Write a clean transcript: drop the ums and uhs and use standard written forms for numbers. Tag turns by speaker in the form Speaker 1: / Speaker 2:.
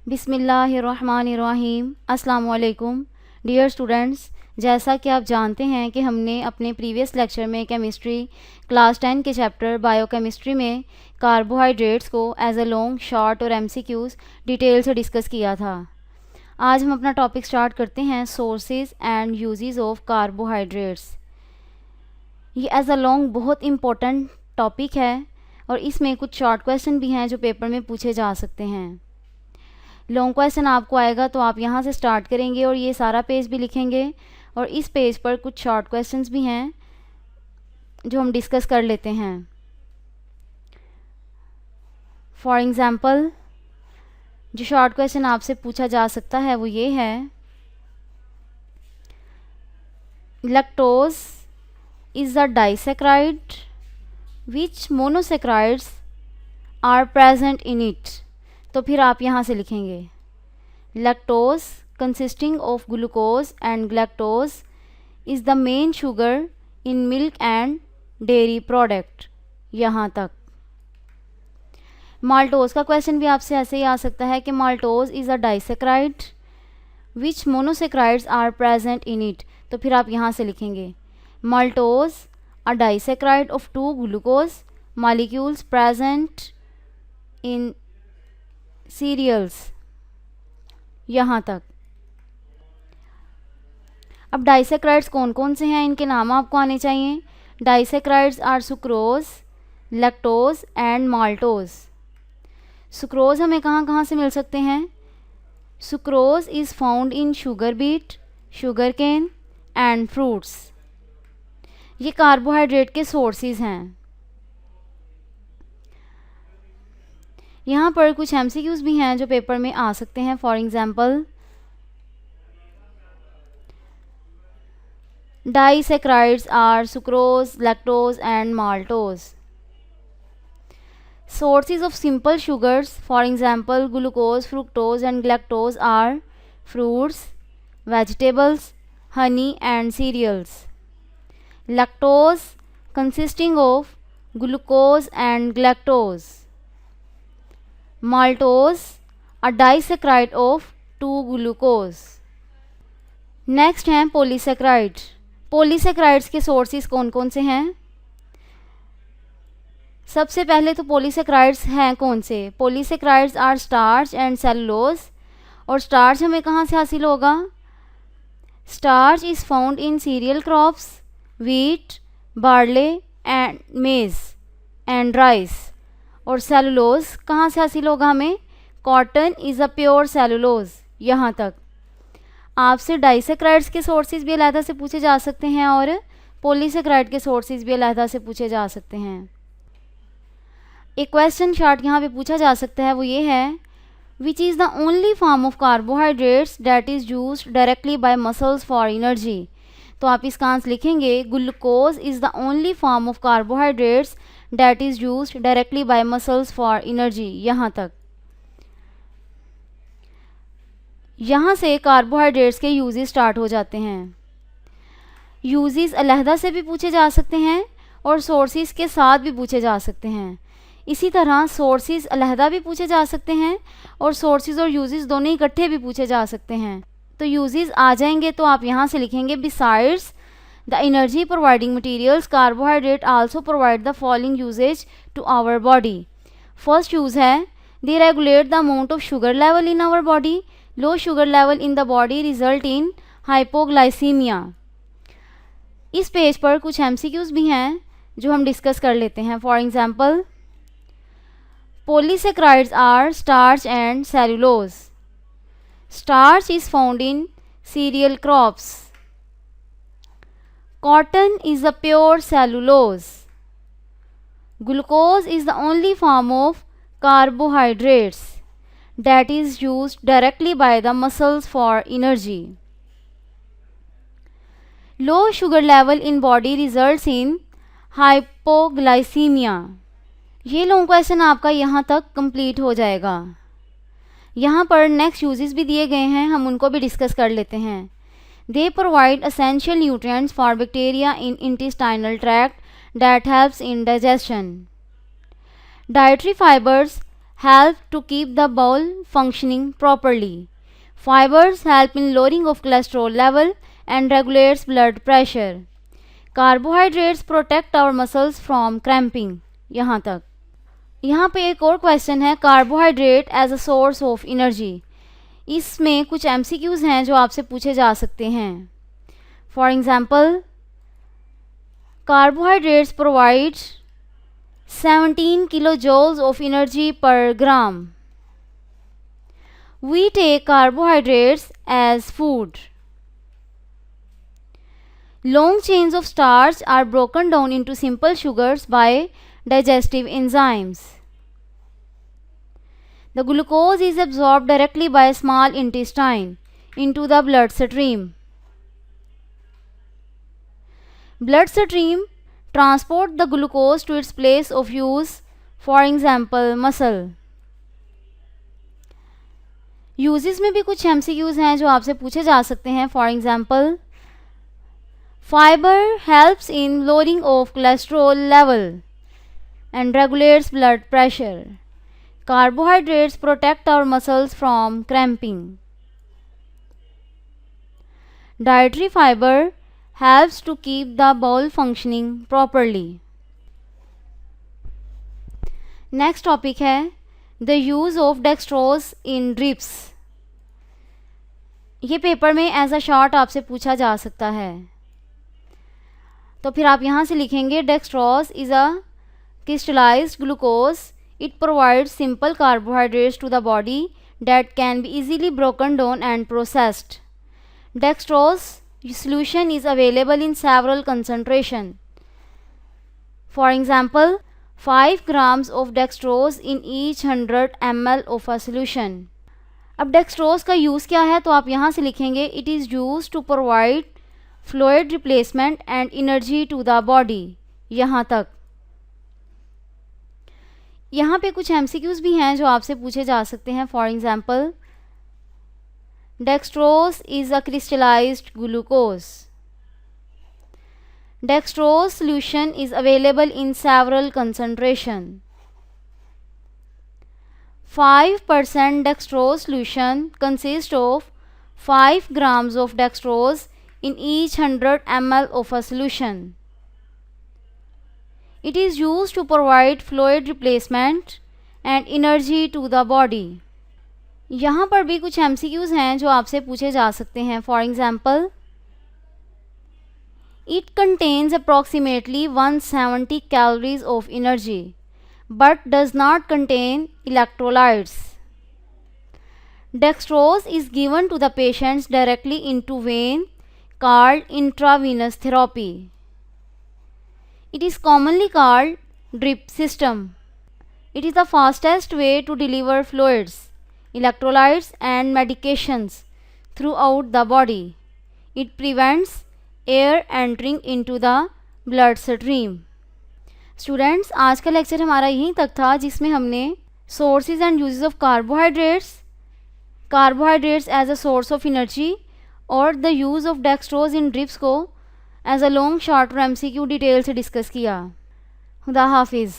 Speaker 1: बिस्मिल्लाहिर्रहमानिर्रहीम। अस्सलाम वालेकुम डियर स्टूडेंट्स। जैसा कि आप जानते हैं कि हमने अपने प्रीवियस लेक्चर में केमिस्ट्री क्लास 10 के चैप्टर बायोकेमिस्ट्री में कार्बोहाइड्रेट्स को एज अ लॉन्ग, शॉर्ट और एमसीक्यूज़ डिटेल से डिस्कस किया था। आज हम अपना टॉपिक स्टार्ट करते हैं, sources and uses of carbohydrates. ये एज अ लॉन्ग बहुत इम्पोर्टेंट टॉपिक है और इसमें कुछ शॉर्ट क्वेश्चन भी हैं जो पेपर में पूछे जा सकते हैं। लॉन्ग क्वेश्चन आपको आएगा तो आप यहाँ से स्टार्ट करेंगे और ये सारा पेज भी लिखेंगे, और इस पेज पर कुछ शॉर्ट क्वेश्चंस भी हैं जो हम डिस्कस कर लेते हैं। फॉर एग्ज़ाम्पल, जो शॉर्ट क्वेश्चन आपसे पूछा जा सकता है वो ये है, lactose is a disaccharide which monosaccharides are present in it. तो फिर आप यहाँ से लिखेंगे lactose consisting of glucose and galactose is the main sugar in milk and dairy product, यहाँ तक। माल्टोज का क्वेश्चन भी आपसे ऐसे ही आ सकता है कि maltose is a disaccharide which monosaccharides are present in it. तो फिर आप यहाँ से लिखेंगे maltose a disaccharide of 2 glucose molecules present in cereals, यहाँ तक। अब डाइसैकेराइड्स कौन कौन से हैं, इनके नाम आपको आने चाहिए। Disaccharides are sucrose, lactose and maltose. Sucrose हमें कहाँ कहाँ से मिल सकते हैं? Sucrose is found in sugar beet, sugar cane and fruits. ये कार्बोहाइड्रेट के सोर्सेज हैं। यहाँ पर कुछ एमसीक्यूज़ भी हैं जो पेपर में आ सकते हैं। For example, disaccharides are sucrose, lactose and maltose. Sources of simple sugars, for example glucose, fructose and galactose are fruits, vegetables, honey and cereals. Lactose consisting of glucose and galactose. Maltose, a disaccharide of 2 glucose. Next हैं polysaccharide. Polysaccharides के sources कौन कौन से हैं? सबसे पहले तो polysaccharides हैं कौन से? Polysaccharides are starch and cellulose. और स्टार्च हमें कहाँ से हासिल होगा? Starch is found in cereal crops, wheat, barley and maize and rice. और सेलुलोज कहाँ से हासिल होगा हमें? Cotton is a pure cellulose, यहाँ तक। आपसे डाइसैकेराइड्स के सोर्सेज भी अलहदा से पूछे जा सकते हैं और पॉलीसैकेराइड के सोर्सेज भी अलहदा से पूछे जा सकते हैं। एक क्वेश्चन शॉर्ट यहाँ पे पूछा जा सकता है, वो ये है, which is the only form of carbohydrates that is used directly by muscles for energy. तो आप इसका आंसर लिखेंगे glucose is the only form of carbohydrates that is used directly by muscles for energy, यहाँ तक। यहाँ से carbohydrates के uses start हो जाते हैं। यूजेस अलहदा से भी पूछे जा सकते हैं और सोर्सेज के साथ भी पूछे जा सकते हैं। इसी तरह सोर्सेज अलहदा भी पूछे जा सकते हैं और सोर्सेज और यूजेस दोनों इकट्ठे भी पूछे जा सकते हैं। तो यूजेस आ जाएंगे तो आप यहाँ से लिखेंगे besides the energy providing materials, carbohydrate also provide the following usage to our body. First use है, they regulate the amount of sugar level in our body. Low sugar level in the body result in hypoglycemia. इस page पर कुछ MCQs भी हैं जो हम discuss कर लेते हैं। For example, polysaccharides are starch and cellulose. Starch is found in cereal crops. Cotton is a pure cellulose. Glucose is the only form of carbohydrates that is used directly by the muscles for energy. Low sugar level in body results in hypoglycemia. ये long question आपका यहाँ तक complete हो जाएगा। यहाँ पर next uses भी दिए गए हैं, हम उनको भी डिस्कस कर लेते हैं। They provide essential nutrients for bacteria in intestinal tract that helps in digestion. Dietary fibers help to keep the bowel functioning properly. Fibers help in lowering of cholesterol level and regulates blood pressure. Carbohydrates protect our muscles from cramping. यहाँ तक। यहाँ पे एक और question है, carbohydrate as a source of energy. इसमें कुछ MCQs हैं जो आपसे पूछे जा सकते हैं। For example, carbohydrates provide 17 kilojoules of energy per gram. We take carbohydrates as food. Long chains of starch are broken down into simple sugars by digestive enzymes. The glucose is absorbed directly by small intestine into the bloodstream. Bloodstream transport the glucose to its place of use, for example muscle. Uses में भी कुछ MCQs हैं जो आपसे पूछे जा सकते हैं। For example, fibre helps in lowering of cholesterol level and regulates blood pressure. Carbohydrates protect our muscles from cramping. Dietary fibre helps to keep the bowel functioning properly. Next topic है the use of dextrose in drips. ये paper में as a short आपसे पूछा जा सकता है, तो फिर आप यहाँ से लिखेंगे dextrose is a crystallized glucose. It provides simple carbohydrates to the body that can be easily broken down and processed. Dextrose solution is available in several concentration. For example, 5 grams of dextrose in each 100 ml of a solution. अब dextrose का use क्या है, तो आप यहाँ से लिखेंगे it is used to provide fluid replacement and energy to the body. यहाँ तक। यहाँ पे कुछ MCQs भी हैं जो आपसे पूछे जा सकते हैं। For example, dextrose is a crystallized glucose. Dextrose solution is available in several concentration. 5% dextrose solution consists of 5 grams of dextrose in each 100 ml of a solution. It is used to provide fluid replacement and energy to the body. यहाँ पर भी कुछ MCQs हैं जो आपसे पूछे जा सकते हैं। For example, it contains approximately 170 calories of energy but does not contain electrolytes. Dextrose is given to the patients directly into vein called intravenous therapy. It is commonly called drip system. It is the fastest way to deliver fluids, electrolytes and medications throughout the body. It prevents air entering into the bloodstream. Students, आज का lecture हमारा यहीं तक था, जिसमें हमने sources and uses of carbohydrates as a source of energy और the use of dextrose in drips को एज अ लॉन्ग शॉर्ट और MCQ डिटेल से डिस्कस किया। खुदा हाफिज़।